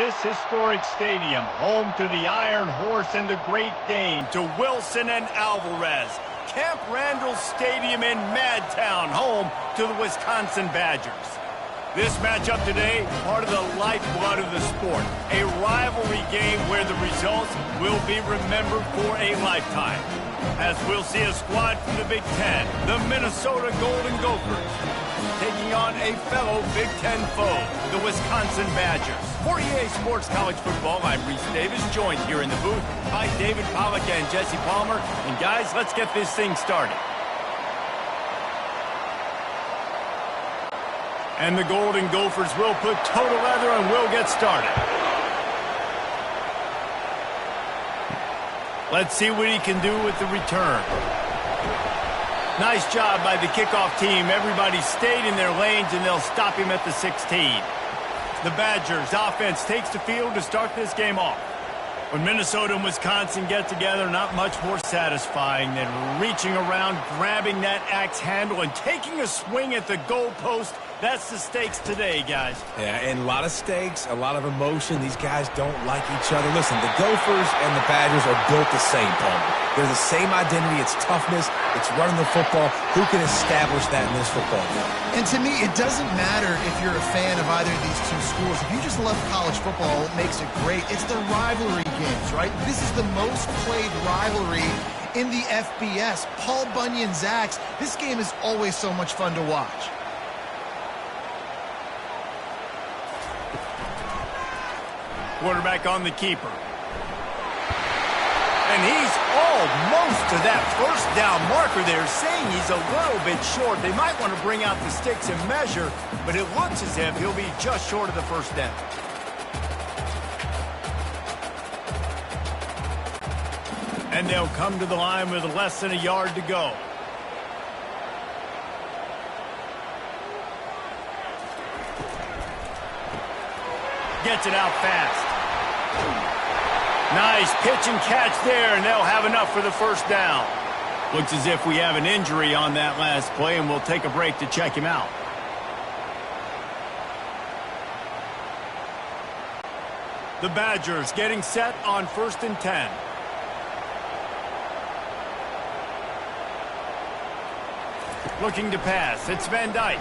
this historic stadium, home to the Iron Horse and the Great Dane, to Wilson and Alvarez, Camp Randall Stadium in Madtown, home to the Wisconsin Badgers. This matchup today, part of the lifeblood of the sport, a rivalry game where the results will be remembered for a lifetime. As we'll see a squad from the Big Ten, the Minnesota Golden Gophers, taking on a fellow Big Ten foe, the Wisconsin Badgers. For EA Sports College Football, I'm Reese Davis, joined here in the booth by David Pollack and Jesse Palmer. And guys, let's get this thing started. And the Golden Gophers will put toe to leather and will get started. Let's see what he can do with the return. Nice job by the kickoff team. Everybody stayed in their lanes, and they'll stop him at the 16. The Badgers offense takes the field to start this game off. When Minnesota and Wisconsin get together, not much more satisfying than reaching around, grabbing that axe handle, and taking a swing at the goalpost. That's the stakes today, guys. Yeah, and a lot of stakes, a lot of emotion. These guys don't like each other. Listen, the Gophers and the Badgers are built the same, Palmer. They're the same identity. It's toughness. It's running the football. Who can establish that in this football game? And to me, it doesn't matter if you're a fan of either of these two schools. If you just love college football, it makes it great. It's the rivalry games, right? This is the most played rivalry in the FBS. Paul Bunyan's Zags. This game is always so much fun to watch. Quarterback on the keeper. And he's almost to that first down marker there, saying he's a little bit short. They might want to bring out the sticks and measure, but it looks as if he'll be just short of the first down. And they'll come to the line with less than a yard to go. Gets it out fast. Nice pitch and catch there, and they'll have enough for the first down. Looks as if we have an injury on that last play, and we'll take a break to check him out. The Badgers getting set on 1st and 10. Looking to pass. It's Van Dyke.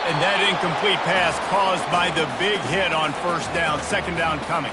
And that incomplete pass caused by the big hit on first down, second down coming.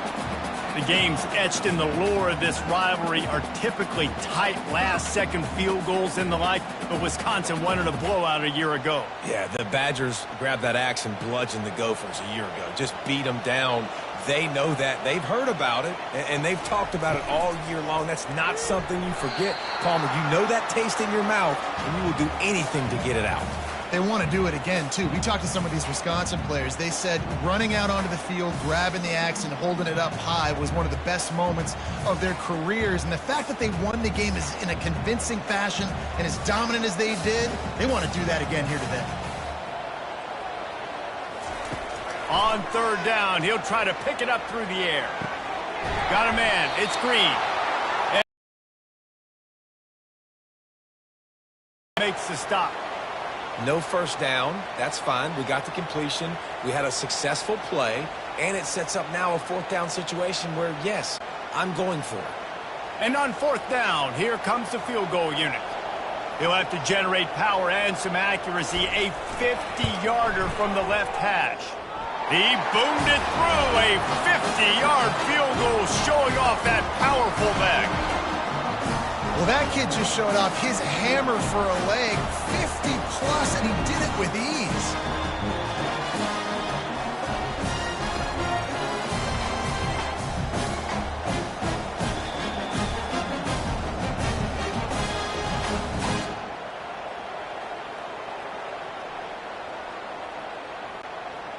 The games etched in the lore of this rivalry are typically tight last-second field goals and the like, but Wisconsin wanted a blowout a year ago. Yeah, the Badgers grabbed that axe and bludgeoned the Gophers a year ago. Just beat them down. They know that. They've heard about it, and they've talked about it all year long. That's not something you forget. Palmer, you know that taste in your mouth, and you will do anything to get it out. They want to do it again, too. We talked to some of these Wisconsin players. They said running out onto the field, grabbing the axe, and holding it up high was one of the best moments of their careers. And the fact that they won the game is in a convincing fashion and as dominant as they did, they want to do that again here today. On third down, he'll try to pick it up through the air. Got a man. It's Green. And makes the stop. No first down. That's fine. We got the completion. We had a successful play, and it sets up now a 4th down situation where, yes, I'm going for it. And on 4th down, here comes the field goal unit. He'll have to generate power and some accuracy. A 50-yarder from the left hash. He boomed it through. A 50-yard field goal showing off that powerful leg. Well, that kid just showed off his hammer for a leg, 50-plus, and he did it with ease.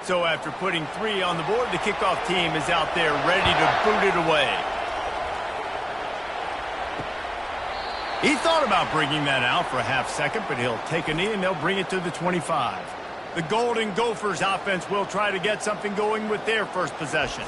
So after putting 3 on the board, the kickoff team is out there ready to boot it away. He thought about bringing that out for a half second, but he'll take a knee and they'll bring it to the 25. The Golden Gophers offense will try to get something going with their first possession.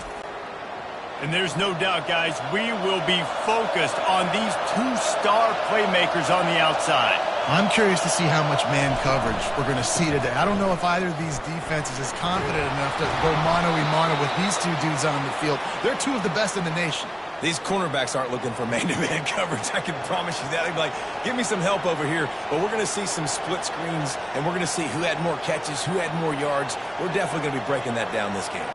And there's no doubt, guys, we will be focused on these two-star playmakers on the outside. I'm curious to see how much man coverage we're going to see today. I don't know if either of these defenses is confident enough to go mano-a-mano with these two dudes on the field. They're two of the best in the nation. These cornerbacks aren't looking for man-to-man coverage. I can promise you that. They'd be like, give me some help over here. But we're going to see some split screens, and we're going to see who had more catches, who had more yards. We're definitely going to be breaking that down this game.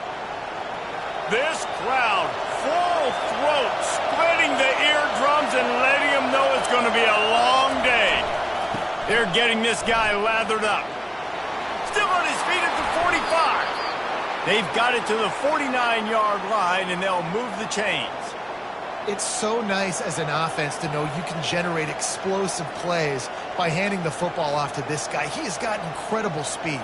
This crowd, full throat, splitting the eardrums and letting them know it's going to be a long day. They're getting this guy lathered up. Still on his feet at the 45. They've got it to the 49-yard line, and they'll move the chains. It's so nice as an offense to know you can generate explosive plays by handing the football off to this guy. He has got incredible speed.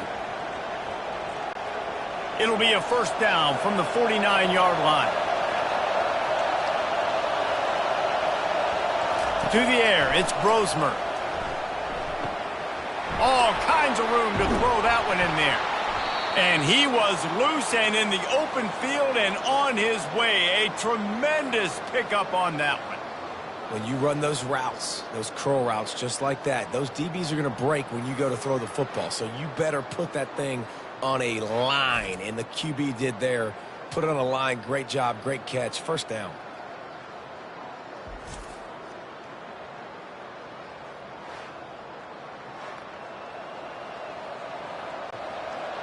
It'll be a first down from the 49-yard line. To the air, it's Brosmer. All kinds of room to throw that one in there. And he was loose and in the open field and on his way. A tremendous pickup on that one. When you run those routes, those curl routes just like that, those DBs are going to break when you go to throw the football. So you better put that thing on a line. And the QB did there. Put it on a line. Great job. Great catch. First down.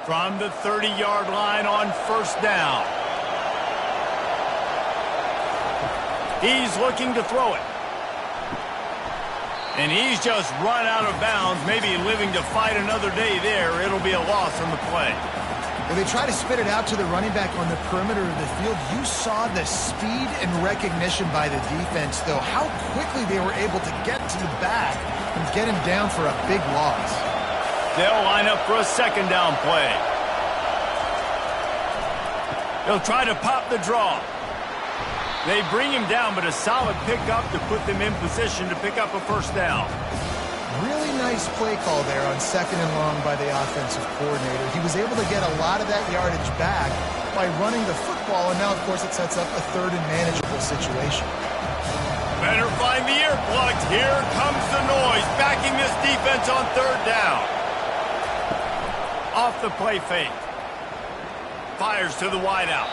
From the 30-yard line on first down. He's looking to throw it. And he's just run out of bounds, maybe living to fight another day there. It'll be a loss on the play. When they try to spit it out to the running back on the perimeter of the field, you saw the speed and recognition by the defense, though, how quickly they were able to get to the back and get him down for a big loss. They'll line up for a second down play. They'll try to pop the draw. They bring him down, but a solid pickup to put them in position to pick up a first down. Really nice play call there on second and long by the offensive coordinator. He was able to get a lot of that yardage back by running the football, and now, of course, it sets up a third and manageable situation. Better find the earplugs. Here comes the noise, backing this defense on third down. Off the play fake. Fires to the wideout.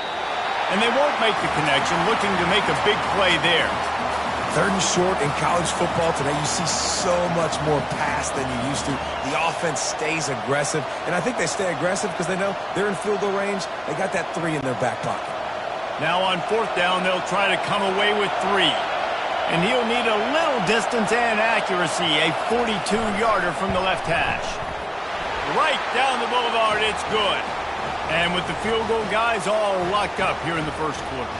And they won't make the connection, looking to make a big play there. Third and short in college football today, you see so much more pass than you used to. The offense stays aggressive, and I think they stay aggressive because they know they're in field goal range. They got that 3 in their back pocket. Now on fourth down, they'll try to come away with 3. And he'll need a little distance and accuracy, a 42-yarder from the left hash. Right down the boulevard, it's good. And with the field goal guys all locked up here in the first quarter.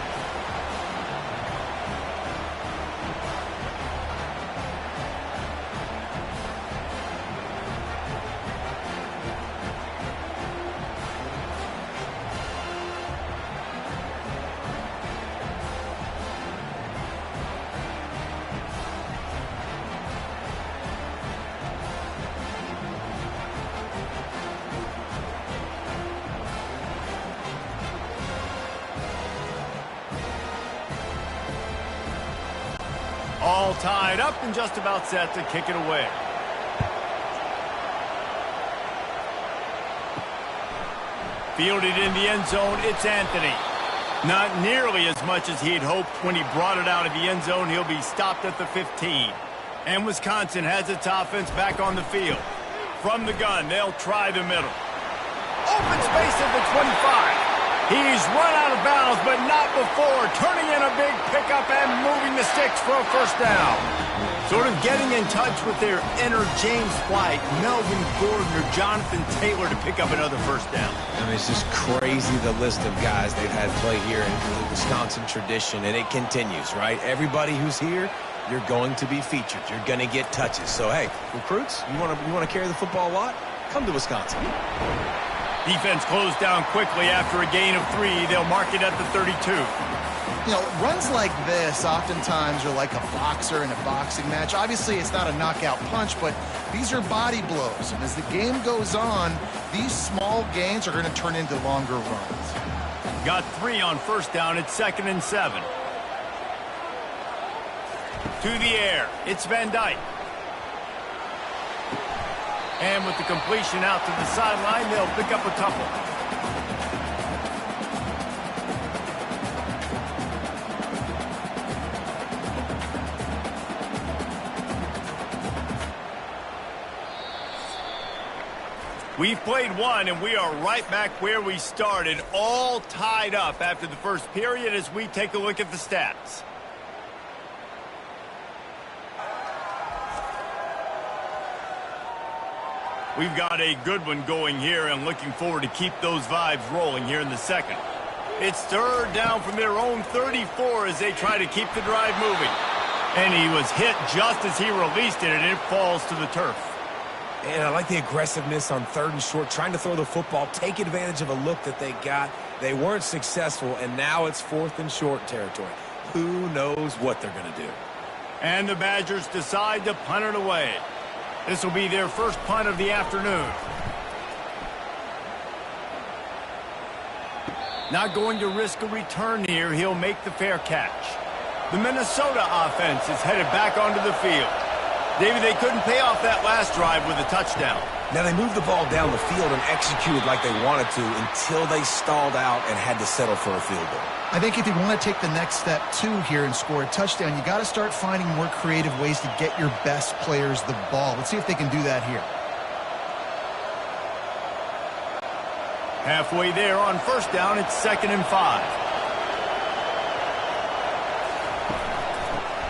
All tied up and just about set to kick it away. Fielded in the end zone, it's Anthony. Not nearly as much as he'd hoped when he brought it out of the end zone. He'll be stopped at the 15. And Wisconsin has its offense back on the field. From the gun, they'll try the middle. Open space at the 25. He's run out of bounds, but not before. Turning in a big pickup and moving the sticks for a first down. Sort of getting in touch with their inner James White, Melvin Gordon, or Jonathan Taylor to pick up another first down. I mean, it's just crazy the list of guys they've had play here in the Wisconsin tradition, and it continues, right? Everybody who's here, you're going to be featured. You're going to get touches. So, hey, recruits, you want to carry the football a lot? Come to Wisconsin. Defense closed down quickly after a gain of 3. They'll mark it at the 32. You know, runs like this oftentimes are like a boxer in a boxing match. Obviously, it's not a knockout punch, but these are body blows. And as the game goes on, these small gains are going to turn into longer runs. Got 3 on first down. It's 2nd and 7. To the air. It's Van Dyke. And with the completion out to the sideline, they'll pick up a couple. We've played one, and we are right back where we started, all tied up after the first period as we take a look at the stats. We've got a good one going here and looking forward to keep those vibes rolling here in the second. It's 3rd down from their own 34 as they try to keep the drive moving. And he was hit just as he released it, and it falls to the turf. And I like the aggressiveness on 3rd and short, trying to throw the football, take advantage of a look that they got. They weren't successful, and now it's 4th and short territory. Who knows what they're going to do? And the Badgers decide to punt it away. This will be their first punt of the afternoon. Not going to risk a return here. He'll make the fair catch. The Minnesota offense is headed back onto the field. David, they couldn't pay off that last drive with a touchdown. Now, they moved the ball down the field and executed like they wanted to until they stalled out and had to settle for a field goal. I think if you want to take the next step, too, here and score a touchdown, you got to start finding more creative ways to get your best players the ball. Let's see if they can do that here. Halfway there on first down, it's 2nd and 5.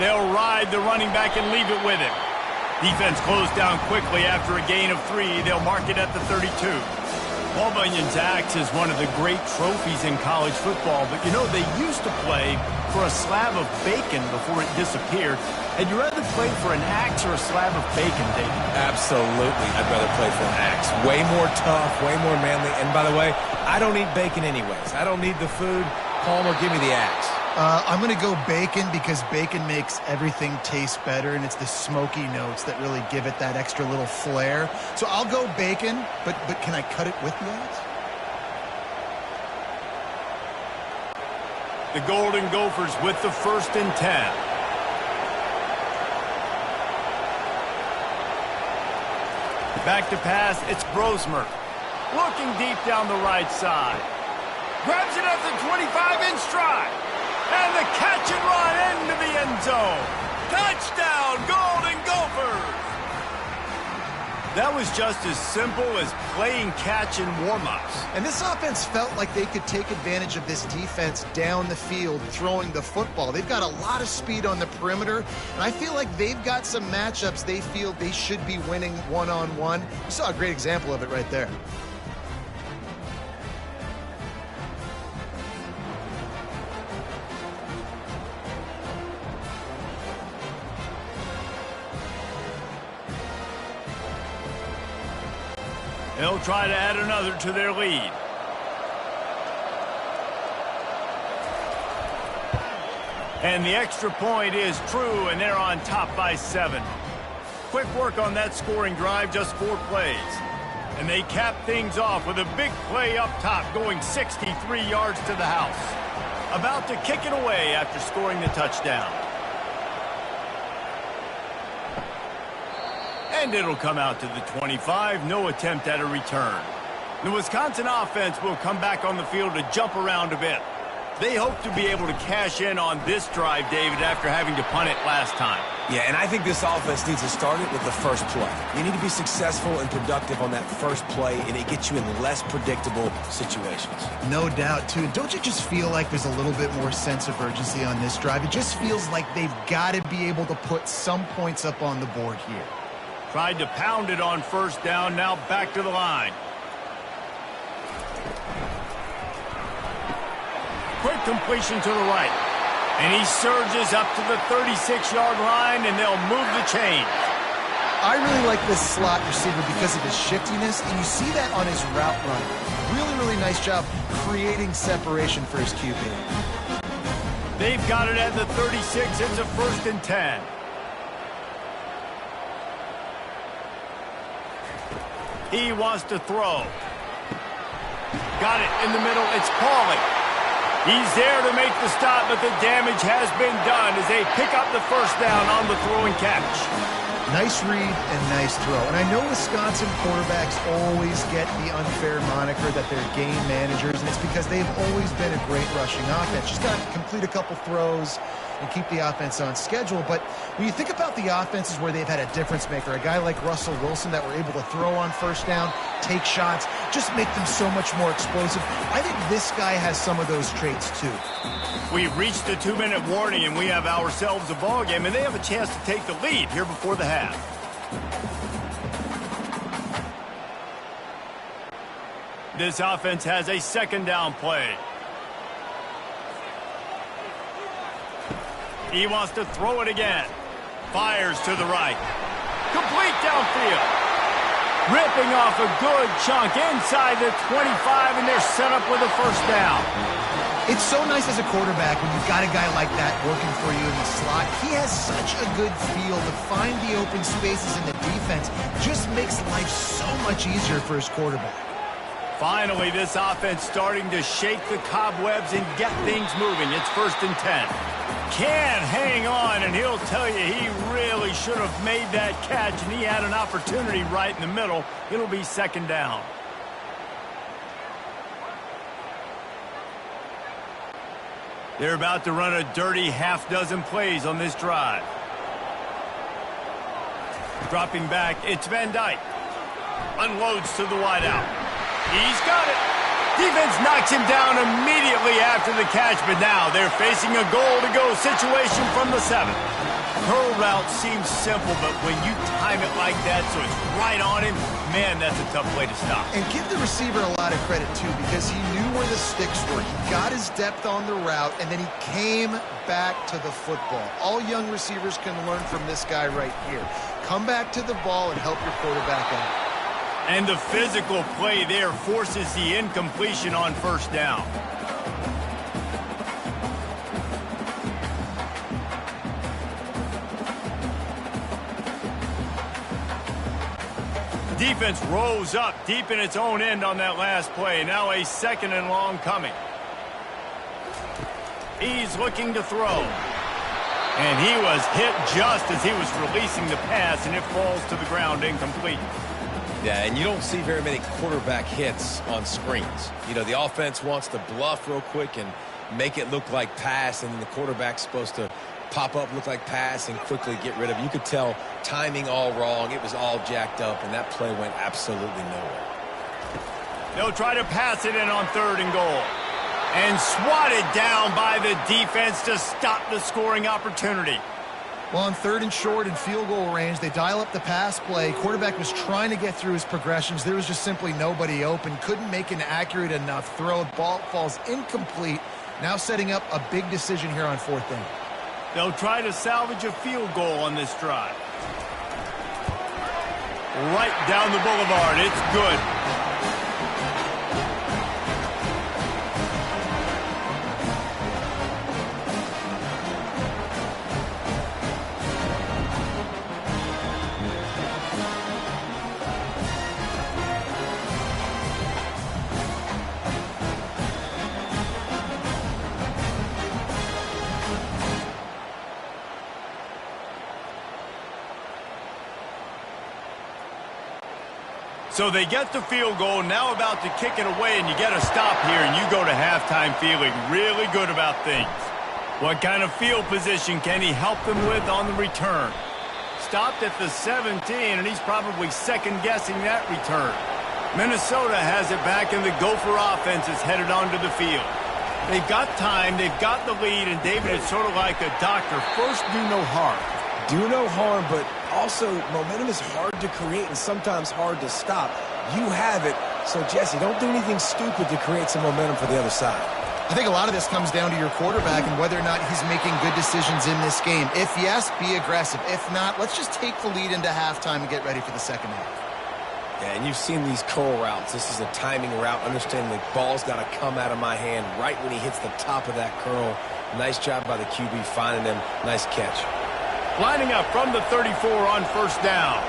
They'll ride the running back and leave it with him. Defense closed down quickly after a gain of 3. They'll mark it at the 32. Paul Bunyan's axe is one of the great trophies in college football, but you know, they used to play for a slab of bacon before it disappeared. And you rather play for an axe or a slab of bacon, David? Absolutely. I'd rather play for an axe. Way more tough, way more manly. And by the way, I don't eat bacon anyways. I don't need the food. Palmer, give me the axe. I'm going to go bacon because bacon makes everything taste better, and it's the smoky notes that really give it that extra little flair. So I'll go bacon, but can I cut it with the axe? The Golden Gophers with the 1st and 10. Back to pass, it's Brosmer. Looking deep down the right side. Grabs it at the 25 in stride. And the catch and run into the end zone. Touchdown, Golden Gophers! That was just as simple as playing catch and warm-ups. And this offense felt like they could take advantage of this defense down the field throwing the football. They've got a lot of speed on the perimeter, and I feel like they've got some matchups they feel they should be winning one-on-one. You saw a great example of it right there. They'll try to add another to their lead. And the extra point is true, and they're on top by 7. Quick work on that scoring drive, just 4 plays. And they cap things off with a big play up top, going 63 yards to the house. About to kick it away after scoring the touchdown. And it'll come out to the 25. No attempt at a return. The Wisconsin offense will come back on the field to jump around a bit. They hope to be able to cash in on this drive, David, after having to punt it last time. Yeah, and I think this offense needs to start it with the first play. You need to be successful and productive on that first play, and it gets you in less predictable situations. No doubt, too. Don't you just feel like there's a little bit more sense of urgency on this drive? It just feels like they've got to be able to put some points up on the board here. Tried to pound it on first down, now back to the line. Quick completion to the right. And he surges up to the 36-yard line, and they'll move the chain. I really like this slot receiver because of his shiftiness, and you see that on his route run. Really, really nice job creating separation for his QB. They've got it at the 36. It's a 1st and 10. He wants to throw. Got it in the middle. It's Pauly. He's there to make the stop, but the damage has been done as they pick up the first down on the throw and catch. Nice read and nice throw. And I know Wisconsin quarterbacks always get the unfair moniker that they're game managers, and it's because they've always been a great rushing offense. Just got to complete a couple throws and keep the offense on schedule. But when you think about the offenses where they've had a difference maker, a guy like Russell Wilson that were able to throw on first down, take shots, just make them so much more explosive, I think this guy has some of those traits too. We've reached the 2-minute warning, and we have ourselves a ball game, and they have a chance to take the lead here before the half. This offense has a second down play. He wants to throw it again. Fires to the right. Complete downfield. Ripping off a good chunk inside the 25, and they're set up with a first down. It's so nice as a quarterback when you've got a guy like that working for you in the slot. He has such a good feel to find the open spaces in the defense. Just makes life so much easier for his quarterback. Finally, this offense starting to shake the cobwebs and get things moving. It's 1st and 10. Can't hang on, and he'll tell you he really should have made that catch, and he had an opportunity right in the middle. It'll be 2nd down. They're about to run a dirty half-dozen plays on this drive. Dropping back, it's Van Dyke. Unloads to the wideout. He's got it. Defense knocks him down immediately after the catch, but now they're facing a goal-to-go situation from the 7. Curl route seems simple, but when you time it like that so it's right on him, man, that's a tough play to stop. And give the receiver a lot of credit, too, because he knew where the sticks were. He got his depth on the route, and then he came back to the football. All young receivers can learn from this guy right here. Come back to the ball and help your quarterback out. And the physical play there forces the incompletion on first down. Defense rose up deep in its own end on that last play. Now a 2nd and long coming. He's looking to throw. And he was hit just as he was releasing the pass, and it falls to the ground incomplete. Yeah, and you don't see very many quarterback hits on screens. You know, the offense wants to bluff real quick and make it look like pass, and then the quarterback's supposed to pop up, look like pass, and quickly get rid of it. You could tell timing all wrong. It was all jacked up, and that play went absolutely nowhere. They'll try to pass it in on 3rd and goal. And swatted down by the defense to stop the scoring opportunity. Well, on 3rd and short and field goal range, they dial up the pass play. Quarterback was trying to get through his progressions. There was just simply nobody open. Couldn't make an accurate enough throw. Ball falls incomplete. Now setting up a big decision here on 4th down. They'll try to salvage a field goal on this drive. Right down the boulevard. It's good. So they get the field goal, now about to kick it away, and you get a stop here, and you go to halftime feeling really good about things. What kind of field position can he help them with on the return? Stopped at the 17, and he's probably second-guessing that return. Minnesota has it back, and the Gopher offense is headed onto the field. They've got time, they've got the lead, and David, it's sort of like a doctor. First, do no harm. Do no harm, but also momentum is hard to create and sometimes hard to stop. You have it, so Jesse, don't do anything stupid to create some momentum for the other side. I think a lot of this comes down to your quarterback and whether or not he's making good decisions in this game. If yes, be aggressive. If not, let's just take the lead into halftime and get ready for the second half. Yeah, and you've seen these curl routes. This is a timing route. Understand the ball's got to come out of my hand right when he hits the top of that curl. Nice job by the QB finding him. Nice catch. Lining up from the 34 on first down.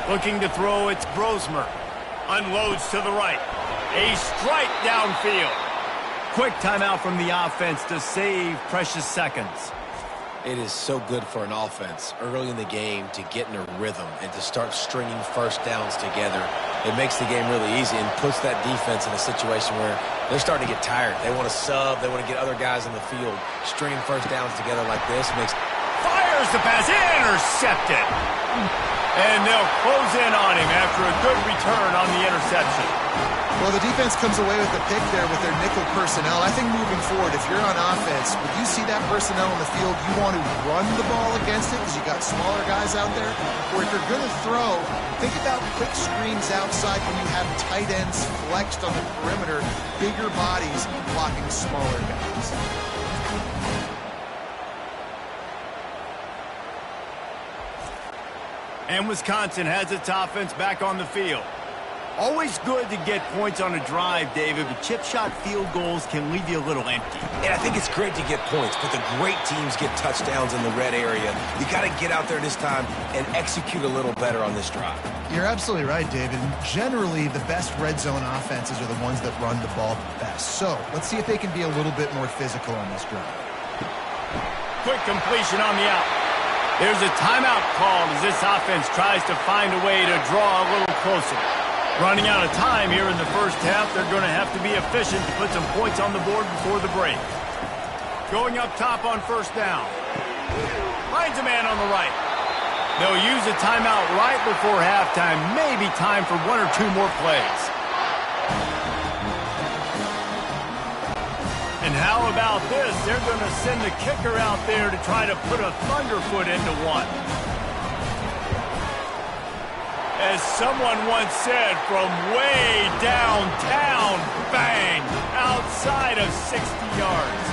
Looking to throw, it's Brosmer. Unloads to the right. A strike downfield. Quick timeout from the offense to save precious seconds. It is so good for an offense early in the game to get in a rhythm and to start stringing first downs together. It makes the game really easy and puts that defense in a situation where they're starting to get tired. They want to sub. They want to get other guys in the field. Stringing first downs together like this makes... Fires the pass, intercepted. And they'll close in on him after a good return on the interception. Well, the defense comes away with the pick there with their nickel personnel. I think moving forward, if you're on offense, when you see that personnel in the field, you want to run the ball against it because you got smaller guys out there. Or if you're going to throw, think about quick screens outside when you have tight ends flexed on the perimeter, bigger bodies blocking smaller guys. And Wisconsin has its offense back on the field. Always good to get points on a drive, David, but chip shot field goals can leave you a little empty. And I think it's great to get points, but the great teams get touchdowns in the red area. You got to get out there this time and execute a little better on this drive. You're absolutely right, David. Generally, the best red zone offenses are the ones that run the ball best. So let's see if they can be a little bit more physical on this drive. Quick completion on the out. There's a timeout called as this offense tries to find a way to draw a little closer. Running out of time here in the first half, they're going to have to be efficient to put some points on the board before the break. Going up top on first down. Finds a man on the right. They'll use a timeout right before halftime. Maybe time for one or two more plays. And how about this? They're going to send the kicker out there to try to put a thunderfoot into one. As someone once said, from way downtown, bang, outside of 60 yards.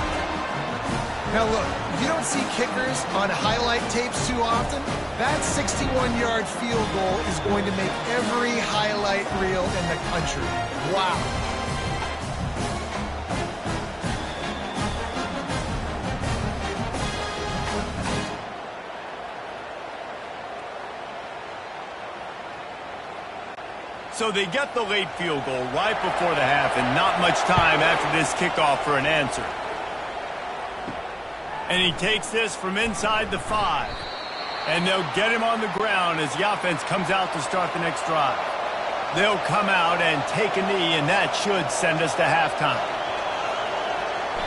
Now look, you don't see kickers on highlight tapes too often. That 61-yard field goal is going to make every highlight reel in the country. Wow. So they get the late field goal right before the half and not much time after this kickoff for an answer. And he takes this from inside the 5. And they'll get him on the ground as the offense comes out to start the next drive. They'll come out and take a knee, and that should send us to halftime.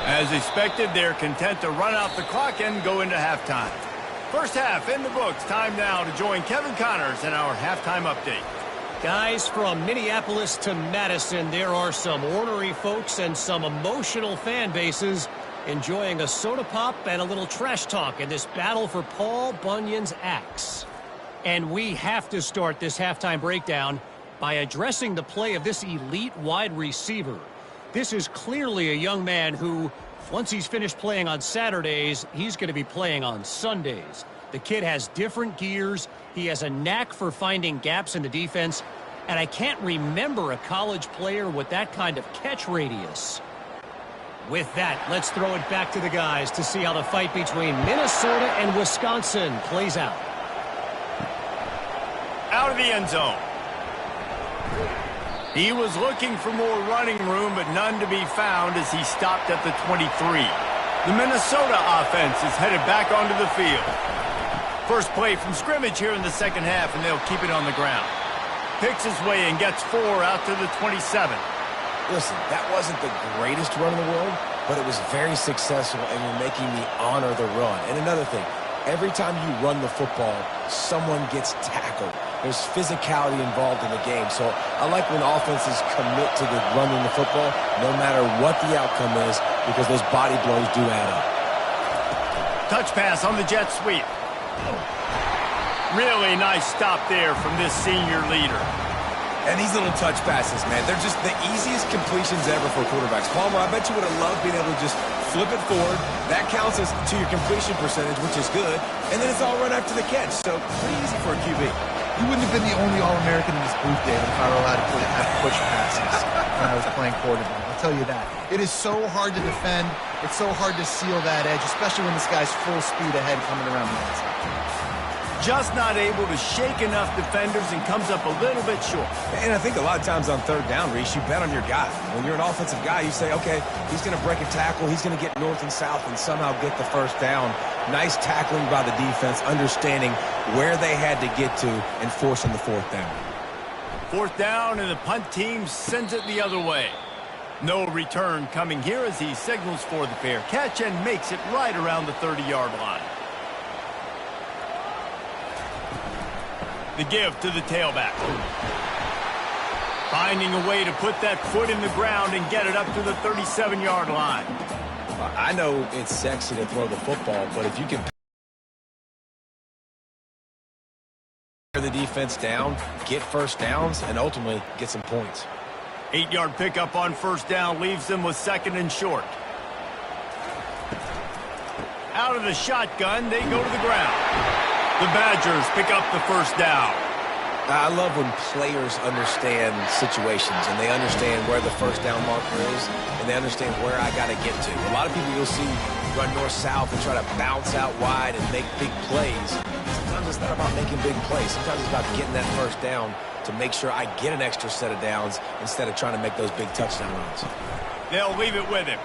As expected, they're content to run out the clock and go into halftime. First half in the books. Time now to join Kevin Connors in our halftime update. Guys, from Minneapolis to Madison, there are some ornery folks and some emotional fan bases enjoying a soda pop and a little trash talk in this battle for Paul Bunyan's axe. And we have to start this halftime breakdown by addressing the play of this elite wide receiver. This is clearly a young man who, once he's finished playing on Saturdays, he's going to be playing on Sundays. The kid has different gears. He has a knack for finding gaps in the defense. And I can't remember a college player with that kind of catch radius. With that, let's throw it back to the guys to see how the fight between Minnesota and Wisconsin plays out. Out of the end zone. He was looking for more running room, but none to be found as he stopped at the 23. The Minnesota offense is headed back onto the field. First play from scrimmage here in the second half, and they'll keep it on the ground. Picks his way and gets 4 out to the 27. Listen, that wasn't the greatest run in the world, but it was very successful, and you're making me honor the run. And another thing, every time you run the football, someone gets tackled. There's physicality involved in the game. So I like when offenses commit to the running the football, no matter what the outcome is, because those body blows do add up. Touch pass on the jet sweep. Really nice stop there from this senior leader. And these little touch passes, man, they're just the easiest completions ever for quarterbacks. Palmer, I bet you would have loved being able to just flip it forward. That counts as to your completion percentage, which is good. And then it's all run after the catch. So pretty easy for a QB. You wouldn't have been the only All-American in this booth, David, if I were allowed to have push passes when I was playing quarterback. I'll tell you that. It is so hard to defend. It's so hard to seal that edge, especially when this guy's full speed ahead coming around the outside. Just not able to shake enough defenders and comes up a little bit short. And I think a lot of times on third down, Reese, you bet on your guy. When you're an offensive guy, you say, okay, he's going to break a tackle, he's going to get north and south and somehow get the first down. Nice tackling by the defense, understanding where they had to get to and forcing the fourth down. Fourth down, and the punt team sends it the other way. No return coming here as he signals for the fair catch and makes it right around the 30-yard line. The give to the tailback. Finding a way to put that foot in the ground and get it up to the 37-yard line. I know it's sexy to throw the football, but if you can tear the defense down, get first downs, and ultimately get some points. 8-yard pickup on first down leaves them with second and short. Out of the shotgun, they go to the ground. The Badgers pick up the first down. I love when players understand situations and they understand where the first down marker is and they understand where I got to get to. A lot of people you'll see run north-south and try to bounce out wide and make big plays. Sometimes it's not about making big plays. Sometimes it's about getting that first down to make sure I get an extra set of downs instead of trying to make those big touchdown runs. They'll leave it with him.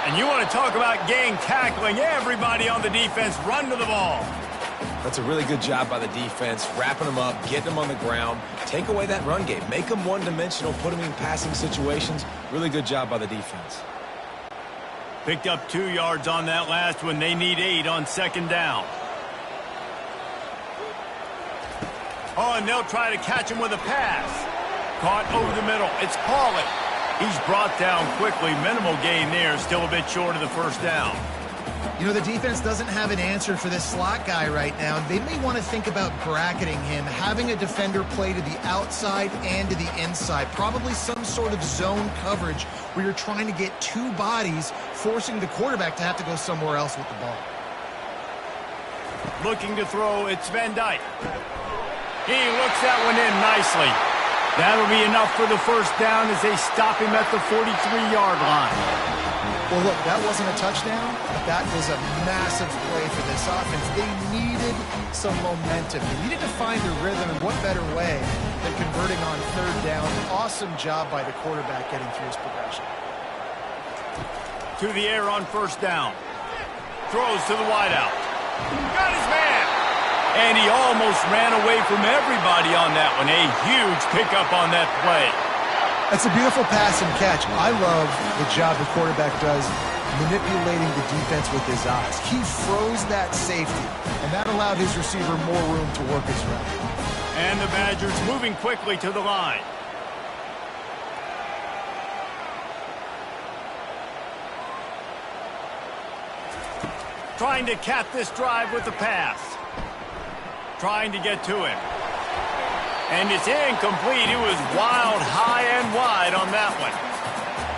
And you want to talk about gang tackling. Everybody on the defense run to the ball. That's a really good job by the defense, wrapping them up, getting them on the ground, take away that run game, make them one-dimensional, put them in passing situations. Really good job by the defense. Picked up 2 yards on that last one. They need 8 on second down. Oh, and they'll try to catch him with a pass. Caught over the middle. It's Pauly. He's brought down quickly. Minimal gain there. Still a bit short of the first down. You know, the defense doesn't have an answer for this slot guy right now. They may want to think about bracketing him, having a defender play to the outside and to the inside. Probably some sort of zone coverage where you're trying to get 2 bodies, forcing the quarterback to have to go somewhere else with the ball. Looking to throw, it's Van Dyke. He looks that one in nicely. That'll be enough for the first down as they stop him at the 43-yard line. Well, look, that wasn't a touchdown. That was a massive play for this offense. They needed some momentum. They needed to find their rhythm, and what better way than converting on third down. Awesome job by the quarterback getting through his progression. To the air on first down. Throws to the wideout. Got his man. And he almost ran away from everybody on that one. A huge pickup on that play. That's a beautiful pass and catch. I love the job the quarterback does manipulating the defense with his eyes. He froze that safety, and that allowed his receiver more room to work his route. And the Badgers moving quickly to the line. Trying to cap this drive with the pass. Trying to get to him. And it's incomplete. It was wild, high and wide on that one.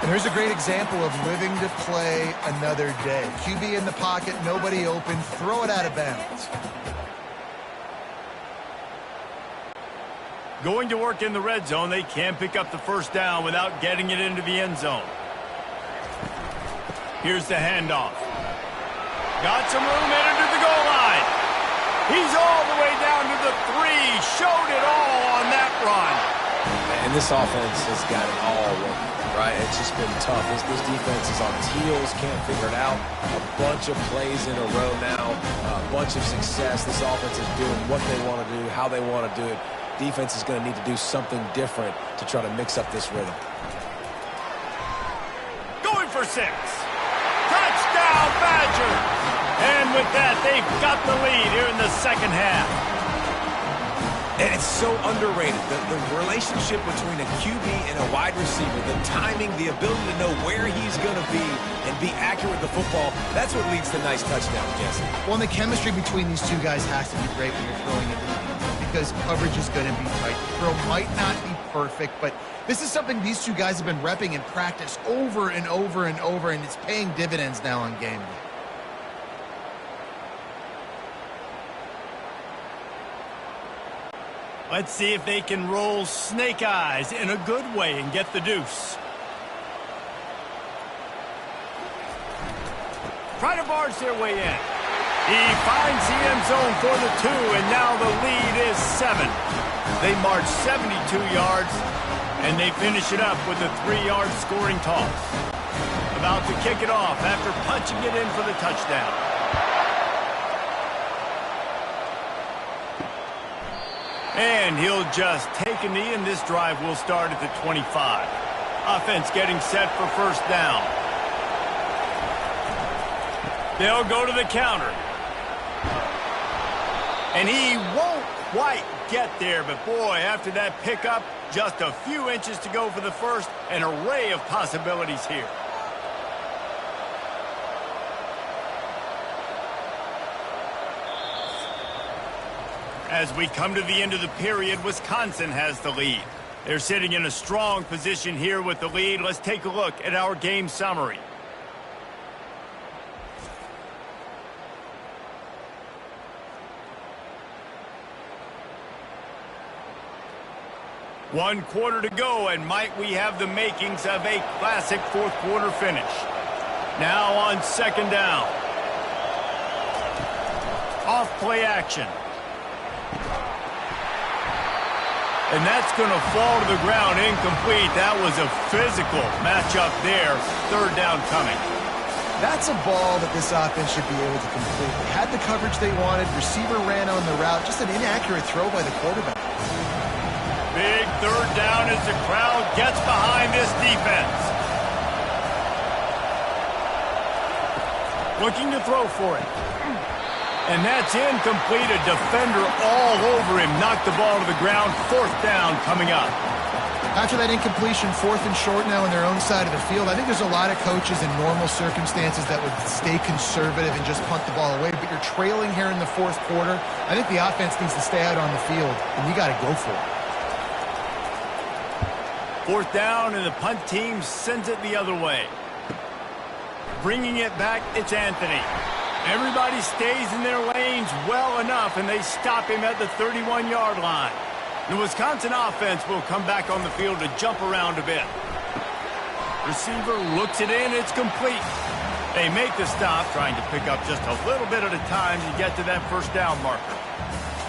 And here's a great example of living to play another day. QB in the pocket, nobody open, throw it out of bounds. Going to work in the red zone, they can't pick up the first down without getting it into the end zone. Here's the handoff. Got some room headed to the goal line. He's all the way down to the 3. Showed it all on that run. And this offense has got it all working, right? It's just been tough. This defense is on its heels, can't figure it out. A bunch of plays in a row now, a bunch of success. This offense is doing what they want to do, how they want to do it. Defense is going to need to do something different to try to mix up this rhythm. Going for 6. Touchdown, Badgers! And with that, they've got the lead here in the second half. And it's so underrated. The relationship between a QB and a wide receiver, the timing, the ability to know where he's going to be and be accurate with the football, that's what leads to nice touchdowns, Jesse. Well, and the chemistry between these two guys has to be great when you're throwing into the end zone because coverage is going to be tight. The throw might not be perfect, but this is something these two guys have been repping in practice over and over and over, and it's paying dividends now on game day. Let's see if they can roll snake eyes in a good way and get the deuce. Try to barge their way in. He finds the end zone for the 2, and now the lead is 7. They march 72 yards, and they finish it up with a 3-yard scoring toss. About to kick it off after punching it in for the touchdown. And he'll just take a knee, and this drive will start at the 25. Offense getting set for first down. They'll go to the counter. And he won't quite get there, but boy, after that pickup, just a few inches to go for the first, an array of possibilities here. As we come to the end of the period, Wisconsin has the lead. They're sitting in a strong position here with the lead. Let's take a look at our game summary. One quarter to go, and might we have the makings of a classic fourth quarter finish. Now on second down. Off play action. And that's going to fall to the ground incomplete. That was a physical matchup there. Third down coming. That's a ball that this offense should be able to complete. They had the coverage they wanted. Receiver ran on the route. Just an inaccurate throw by the quarterback. Big third down as the crowd gets behind this defense. Looking to throw for it. And that's incomplete. A defender all over him. Knocked the ball to the ground. Fourth down coming up. After that incompletion, fourth and short now on their own side of the field, I think there's a lot of coaches in normal circumstances that would stay conservative and just punt the ball away. But you're trailing here in the fourth quarter. I think the offense needs to stay out on the field, and you got to go for it. Fourth down, and the punt team sends it the other way. Bringing it back, it's Anthony. Everybody stays in their lanes well enough, and they stop him at the 31-yard line. The Wisconsin offense will come back on the field to jump around a bit. Receiver looks it in. It's complete. They make the stop, trying to pick up just a little bit at a time to get to that first down marker.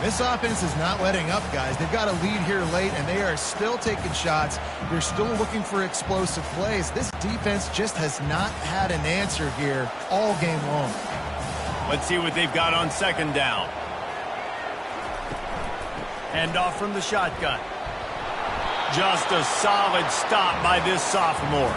This offense is not letting up, guys. They've got a lead here late, and they are still taking shots. They're still looking for explosive plays. This defense just has not had an answer here all game long. Let's see what they've got on second down. Handoff from the shotgun. Just a solid stop by this sophomore.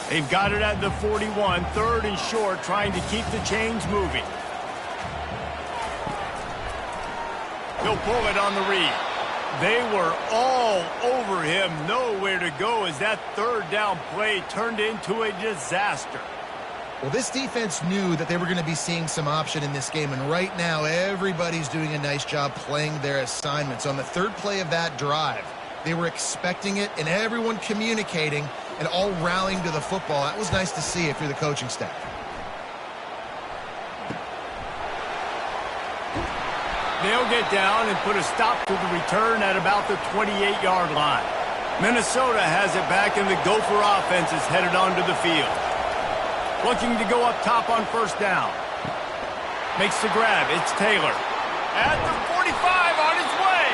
They've got it at the 41, third and short, trying to keep the chains moving. He'll pull it on the read. They were all over him, nowhere to go as that third down play turned into a disaster. Well, this defense knew that they were going to be seeing some option in this game, and right now everybody's doing a nice job playing their assignments. On the third play of that drive, they were expecting it, and everyone communicating and all rallying to the football. That was nice to see if you're the coaching staff. They'll get down and put a stop to the return at about the 28-yard line. Minnesota has it back, and the Gopher offense is headed onto the field. Looking to go up top on first down. Makes the grab. It's Taylor. At the 45 on his way.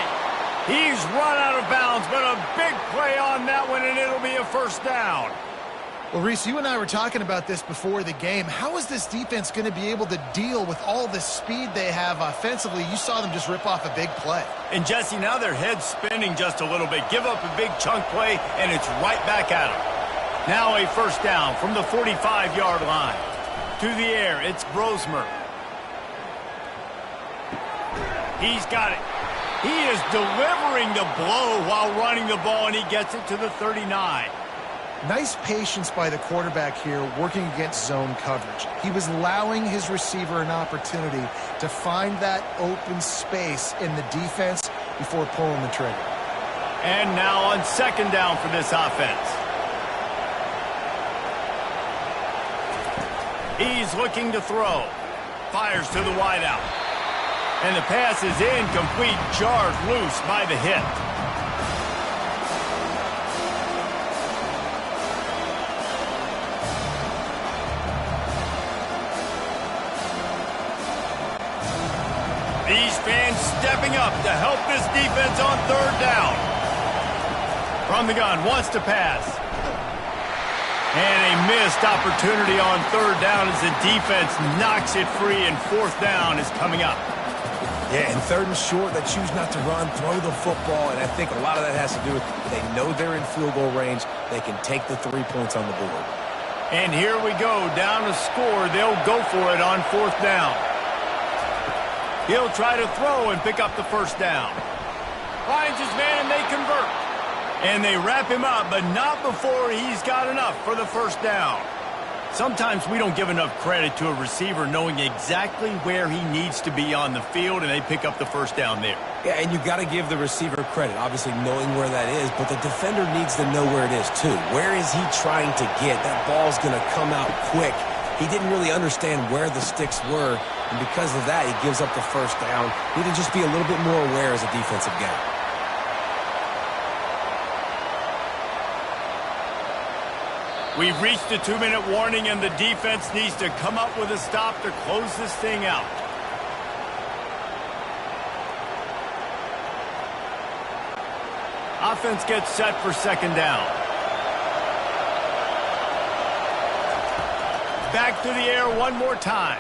He's run out of bounds, but a big play on that one, and it'll be a first down. Well, Reese, you and I were talking about this before the game. How is this defense going to be able to deal with all the speed they have offensively? You saw them just rip off a big play. And, Jesse, now their head's spinning just a little bit. Give up a big chunk play, and it's right back at them. Now a first down from the 45-yard line. To the air, it's Brosmer. He's got it. He is delivering the blow while running the ball, and he gets it to the 39. Nice patience by the quarterback here working against zone coverage. He was allowing his receiver an opportunity to find that open space in the defense before pulling the trigger. And now on second down for this offense. He's looking to throw. Fires to the wideout. And the pass is incomplete, jarred loose by the hit. These fans stepping up to help this defense on third down. From the gun, wants to pass. And a missed opportunity on third down as the defense knocks it free, and fourth down is coming up. Yeah, and third and short, they choose not to run, throw the football, and I think a lot of that has to do with they know they're in field goal range. They can take the 3 points on the board. And here we go, down to score. They'll go for it on fourth down. He'll try to throw and pick up the first down. Finds his man, and they convert. And they wrap him up, but not before he's got enough for the first down. Sometimes we don't give enough credit to a receiver knowing exactly where he needs to be on the field, and they pick up the first down there. Yeah, and you've got to give the receiver credit, obviously knowing where that is, but the defender needs to know where it is too. Where is he trying to get? That ball's going to come out quick. He didn't really understand where the sticks were, and because of that, he gives up the first down. Need to just be a little bit more aware as a defensive guy. We've reached a 2-minute warning, and the defense needs to come up with a stop to close this thing out. Offense gets set for second down. Back to the air one more time.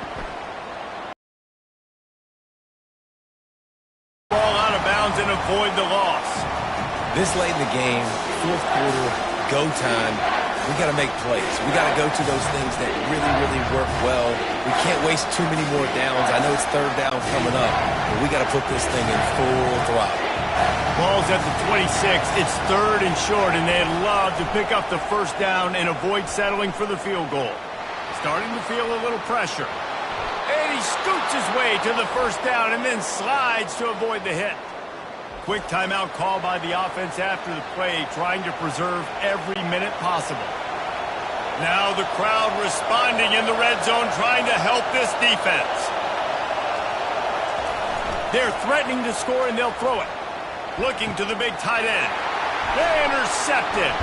Ball out of bounds and avoid the loss. This late in the game, fourth quarter, go time. We got to make plays. We got to go to those things that really, really work well. We can't waste too many more downs. I know it's third down coming up, but we got to put this thing in full throttle. Ball's at the 26. It's third and short, and they'd love to pick up the first down and avoid settling for the field goal. Starting to feel a little pressure. And he scoots his way to the first down and then slides to avoid the hit. Quick timeout call by the offense after the play, trying to preserve every minute possible. Now the crowd responding in the red zone, trying to help this defense. They're threatening to score, and they'll throw it. Looking to the big tight end. They intercept it.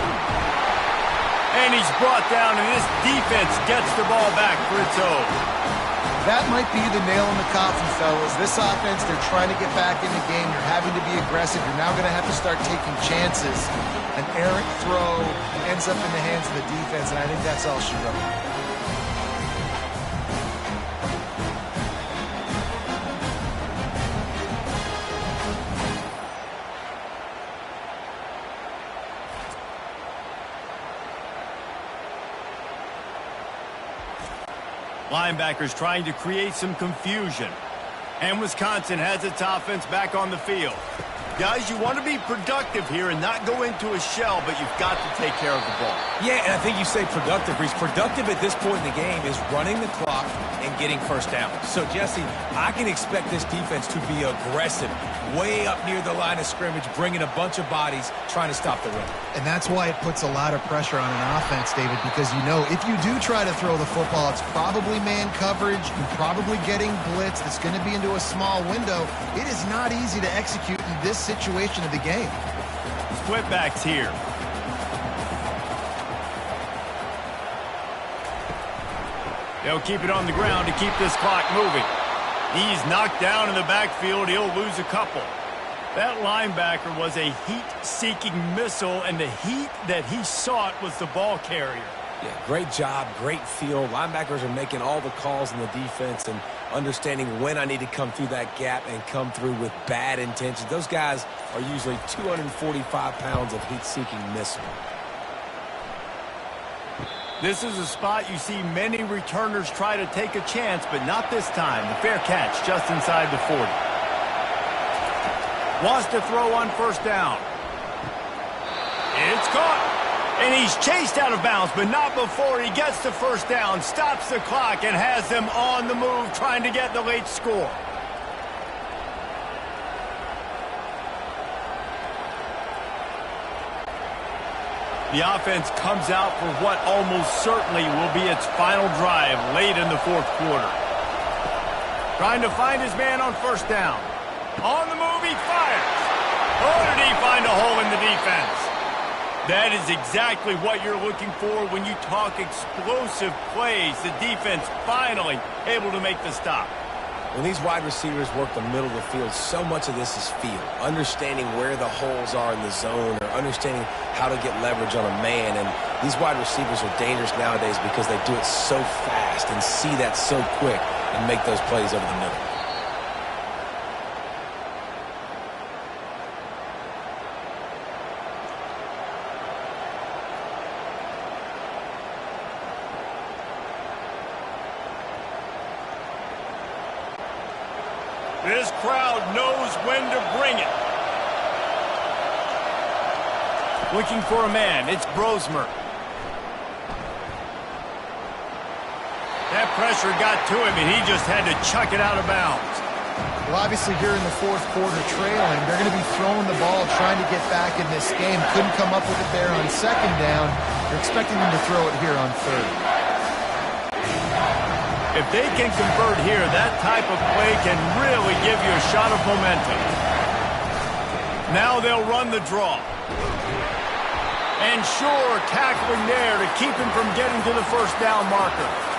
And he's brought down, and this defense gets the ball back for its own. That might be the nail in the coffin, fellas. This offense, they're trying to get back in the game. You're having to be aggressive. You're now going to have to start taking chances. An errant throw ends up in the hands of the defense, and I think that's all she wrote. Linebackers trying to create some confusion. And Wisconsin has its offense back on the field. Guys, you want to be productive here and not go into a shell, but you've got to take care of the ball. Yeah, and I think you say productive, Reese. Productive at this point in the game is running the clock and getting first down. So, Jesse, I can expect this defense to be aggressive, way up near the line of scrimmage, bringing a bunch of bodies, trying to stop the run. And that's why it puts a lot of pressure on an offense, David, because you know if you do try to throw the football, it's probably man coverage, you're probably getting blitzed, it's going to be into a small window. It is not easy to execute in this situation of the game. Split backs here. They'll keep it on the ground to keep this clock moving. He's knocked down in the backfield. He'll lose a couple. That linebacker was a heat-seeking missile, and the heat that he sought was the ball carrier. Yeah, great job, great feel. Linebackers are making all the calls in the defense and understanding when I need to come through that gap and come through with bad intentions. Those guys are usually 245 pounds of heat-seeking missile. This is a spot you see many returners try to take a chance, but not this time. The fair catch just inside the 40. Wants to throw on first down. It's caught. And he's chased out of bounds, but not before he gets the first down, stops the clock, and has them on the move trying to get the late score. The offense comes out for what almost certainly will be its final drive late in the fourth quarter. Trying to find his man on first down. On the move, he fires. Oh, did he find a hole in the defense? That is exactly what you're looking for when you talk explosive plays. The defense finally able to make the stop. When these wide receivers work the middle of the field, so much of this is feel. Understanding where the holes are in the zone or understanding how to get leverage on a man. And these wide receivers are dangerous nowadays because they do it so fast and see that so quick and make those plays over the middle. This crowd knows when to bring it. Looking for a man, it's Brosmer. That pressure got to him, and he just had to chuck it out of bounds. Well, obviously here in the fourth quarter trailing, they're going to be throwing the ball, trying to get back in this game. Couldn't come up with it there on second down. They're expecting them to throw it here on third. If they can convert here, that type of play can really give you a shot of momentum. Now they'll run the draw. And sure, tackling there to keep him from getting to the first down marker.